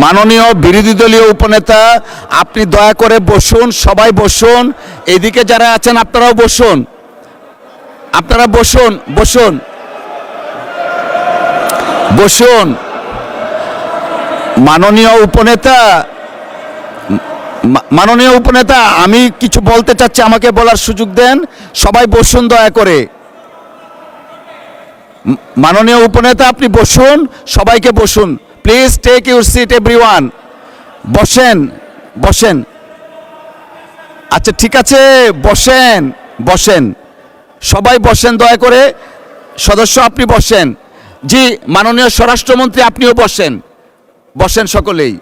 মাননীয় বিরোধী দলীয় উপনেতা, আপনি দয়া করে বসুন, সবাই বসুন। এদিকে যারা আছেন আপনারাও বসুন, আপনারা বসুন বসুন বসুন। মাননীয় উপনেতা, আমি কিছু বলতে চাচ্ছি, আমাকে বলার সুযোগ দেন। সবাই বসুন দয়া করে। মাননীয় উপনেতা, আপনি বসুন, সবাইকে বসুন। Please take your seat everyone. বসেন বসেন। আচ্ছা ঠিক আছে, বসেন বসেন, সবাই বসেন দয়া করে। সদস্য আপনি বসেন। জি, মাননীয় স্বরাষ্ট্রমন্ত্রী আপনিও বসেন, বসেন সকলেই।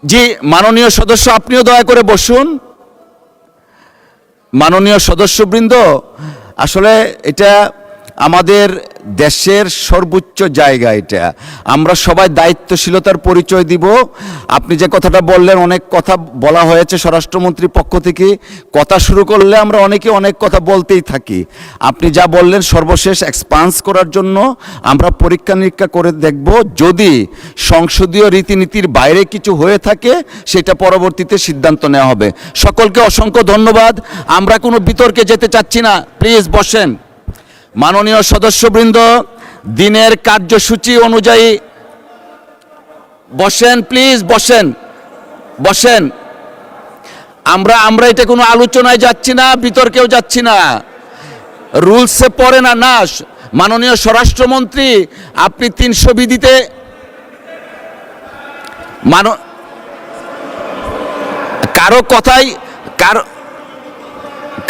জি, মাননীয় সদস্য আপনিও দয়া করে বসুন। মাননীয় সদস্যবৃন্দ, আসলে এটা আমাদের দেশের সর্বোচ্চ জায়গা। এটা আমরা সবাই দায়িত্বশীলতার পরিচয় দিব। আপনি যে কথাটা বললেন, অনেক কথা বলা হয়েছে স্বরাষ্ট্রমন্ত্রীর পক্ষ থেকে। কথা শুরু করলে আমরা অনেকে অনেক কথা বলতেই থাকি। আপনি যা বললেন সর্বশেষ এক্সপান্স করার জন্য আমরা পরীক্ষা নিরীক্ষা করে দেখব। যদি সংসদীয় রীতিনীতির বাইরে কিছু হয়ে থাকে সেটা পরবর্তীতে সিদ্ধান্ত নেওয়া হবে। সকলকে অসংখ্য ধন্যবাদ। আমরা কোনো বিতর্কে যেতে চাচ্ছি না, প্লিজ বসেন। মাননীয় সদস্যবৃন্দ, দিনের কার্যসূচি অনুযায়ী বসেন, প্লিজ বসেন বসেন। আমরা এটা কোনো আলোচনায় যাচ্ছি না, বিতর্কেও যাচ্ছি না, রুলসে পড়ে না। না, মাননীয় স্বরাষ্ট্রমন্ত্রী, আপনি 300 বিধিতে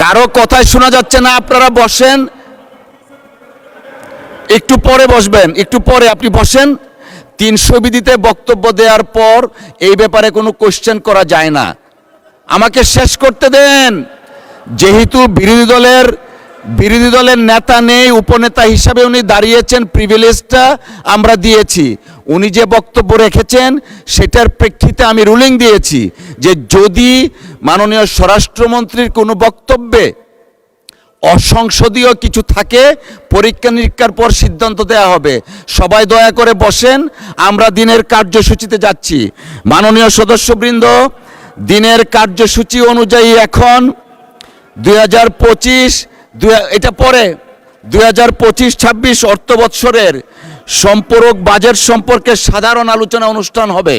কারো কথাই শোনা যাচ্ছে না। আপনারা বসেন, একটু পরে বসবেন, একটু পরে আপনি বসেন। 300 বিধিতে বক্তব্য দেওয়ার পর এই ব্যাপারে কোনো কোশ্চেন করা যায় না। আমাকে শেষ করতে দেন। যেহেতু বিরোধী দলের নেতা নেই, উপনেতা হিসাবে উনি দাঁড়িয়েছেন, প্রিভিলেজটা আমরা দিয়েছি। উনি যে বক্তব্য রেখেছেন সেটার প্রেক্ষিতে আমি রুলিং দিয়েছি যে যদি মাননীয় স্বরাষ্ট্রমন্ত্রীর কোনো বক্তব্যে অসংসদীয় কিছু থাকে পরীক্ষা নিরীক্ষার পর সিদ্ধান্ত দেওয়া হবে। সবাই দয়া করে বসেন, আমরা দিনের কার্যসূচিতে যাচ্ছি। মাননীয় সদস্যবৃন্দ, দিনের কার্যসূচি অনুযায়ী এখন 2025-26 অর্থ বৎসরের সম্পূরক বাজেট সম্পর্কে সাধারণ আলোচনা অনুষ্ঠান হবে।